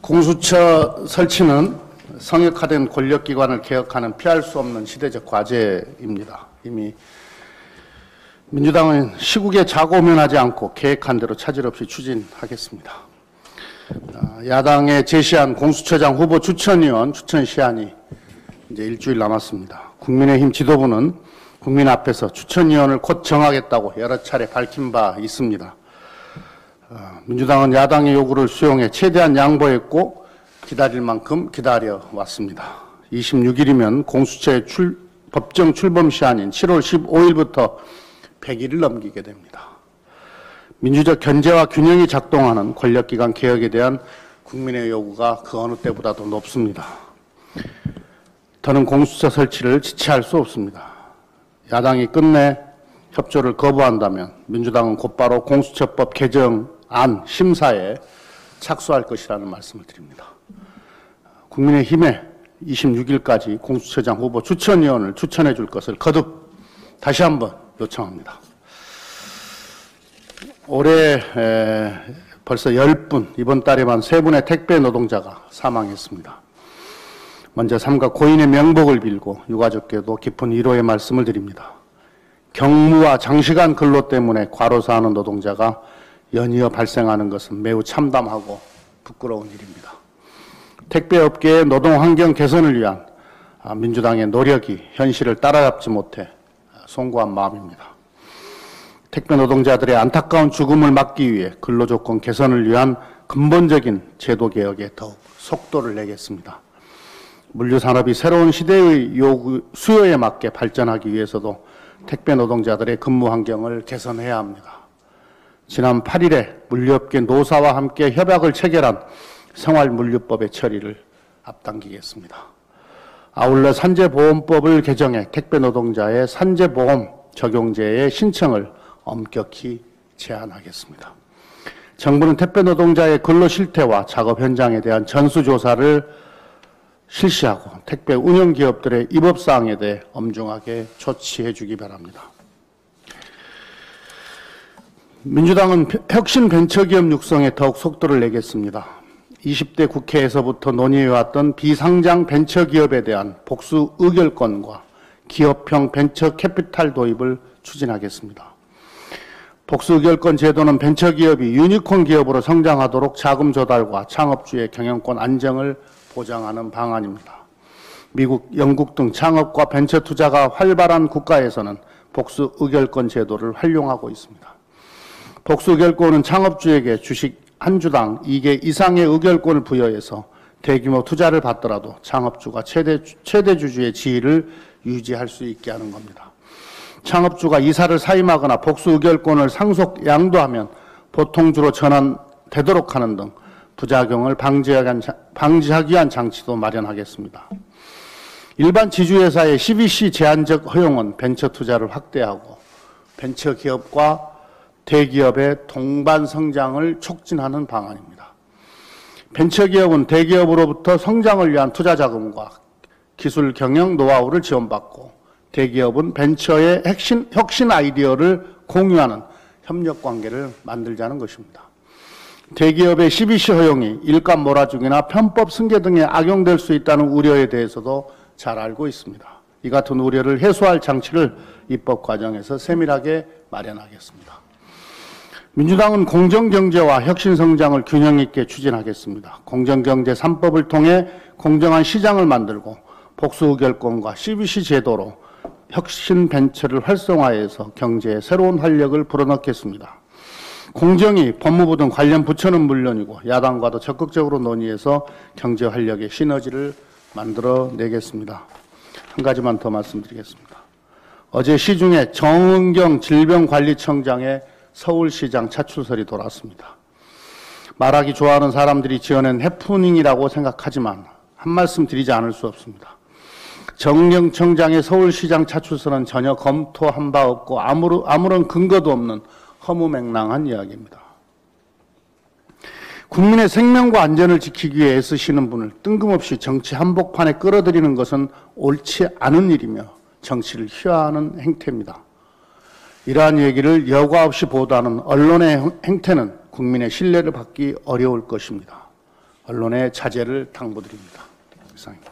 공수처 설치는 성역화된 권력기관을 개혁하는 피할 수 없는 시대적 과제입니다. 이미 민주당은 시국에 좌고면하지 않고 계획한 대로 차질 없이 추진하겠습니다. 야당에 제시한 공수처장 후보 추천위원 추천 시한이 이제 일주일 남았습니다. 국민의힘 지도부는 국민 앞에서 추천위원을 곧 정하겠다고 여러 차례 밝힌 바 있습니다. 민주당은 야당의 요구를 수용해 최대한 양보했고 기다릴 만큼 기다려왔습니다. 26일이면 공수처의 법정 출범 시한인 7월 15일부터 100일을 넘기게 됩니다. 민주적 견제와 균형이 작동하는 권력기관 개혁에 대한 국민의 요구가 그 어느 때보다도 높습니다. 더는 공수처 설치를 지체할 수 없습니다. 야당이 끝내 협조를 거부한다면 민주당은 곧바로 공수처법 개정안 심사에 착수할 것이라는 말씀을 드립니다. 국민의힘에 26일까지 공수처장 후보 추천위원을 추천해 줄 것을 거듭 다시 한번 요청합니다. 올해 벌써 10분, 이번 달에만 3분의 택배 노동자가 사망했습니다. 먼저 삼가 고인의 명복을 빌고 유가족께도 깊은 위로의 말씀을 드립니다. 경무와 장시간 근로 때문에 과로사하는 노동자가 연이어 발생하는 것은 매우 참담하고 부끄러운 일입니다. 택배업계의 노동환경 개선을 위한 민주당의 노력이 현실을 따라잡지 못해 송구한 마음입니다. 택배 노동자들의 안타까운 죽음을 막기 위해 근로조건 개선을 위한 근본적인 제도 개혁에 더욱 속도를 내겠습니다. 물류산업이 새로운 시대의 수요에 맞게 발전하기 위해서도 택배 노동자들의 근무 환경을 개선해야 합니다. 지난 8일에 물류업계 노사와 함께 협약을 체결한 생활물류법의 처리를 앞당기겠습니다. 아울러 산재보험법을 개정해 택배 노동자의 산재보험 적용제의 신청을 엄격히 제한하겠습니다. 정부는 택배 노동자의 근로 실태와 작업 현장에 대한 전수조사를 실시하고 택배 운영기업들의 위법사항에 대해 엄중하게 조치해 주기 바랍니다. 민주당은 혁신 벤처기업 육성에 더욱 속도를 내겠습니다. 20대 국회에서부터 논의해왔던 비상장 벤처기업에 대한 복수 의결권과 기업형 벤처 캐피탈 도입을 추진하겠습니다. 복수 의결권 제도는 벤처기업이 유니콘 기업으로 성장하도록 자금 조달과 창업주의 경영권 안정을 보장하는 방안입니다. 미국, 영국 등 창업과 벤처 투자가 활발한 국가에서는 복수 의결권 제도를 활용하고 있습니다. 복수 의결권은 창업주에게 주식 한 주당 2개 이상의 의결권을 부여해서 대규모 투자를 받더라도 창업주가 최대 주주의 지위를 유지할 수 있게 하는 겁니다. 창업주가 이사를 사임하거나 복수 의결권을 상속 양도하면 보통주로 전환되도록 하는 등 부작용을 방지하기 위한 장치도 마련하겠습니다. 일반 지주회사의 CBC 제한적 허용은 벤처 투자를 확대하고 벤처기업과 대기업의 동반 성장을 촉진하는 방안입니다. 벤처기업은 대기업으로부터 성장을 위한 투자 자금과 기술 경영 노하우를 지원받고 대기업은 벤처의 혁신 아이디어를 공유하는 협력 관계를 만들자는 것입니다. 대기업의 CBC 허용이 일감 몰아주기나 편법 승계 등에 악용될 수 있다는 우려에 대해서도 잘 알고 있습니다. 이 같은 우려를 해소할 장치를 입법 과정에서 세밀하게 마련하겠습니다. 민주당은 공정경제와 혁신성장을 균형 있게 추진하겠습니다. 공정경제 3법을 통해 공정한 시장을 만들고 복수의결권과 CBC 제도로 혁신 벤처를 활성화해서 경제에 새로운 활력을 불어넣겠습니다. 공정위, 법무부 등 관련 부처는 물론이고 야당과도 적극적으로 논의해서 경제 활력의 시너지를 만들어내겠습니다. 한 가지만 더 말씀드리겠습니다. 어제 시중에 정은경 질병관리청장의 서울시장 차출설이 돌았습니다. 말하기 좋아하는 사람들이 지어낸 해프닝이라고 생각하지만 한 말씀 드리지 않을 수 없습니다. 정은경 청장의 서울시장 차출설은 전혀 검토한 바 없고 아무런 근거도 없는 허무맹랑한 이야기입니다. 국민의 생명과 안전을 지키기 위해 애쓰시는 분을 뜬금없이 정치 한복판에 끌어들이는 것은 옳지 않은 일이며 정치를 희화하는 행태입니다. 이러한 얘기를 여과 없이 보도하는 언론의 행태는 국민의 신뢰를 받기 어려울 것입니다. 언론의 자제를 당부드립니다. 이상입니다.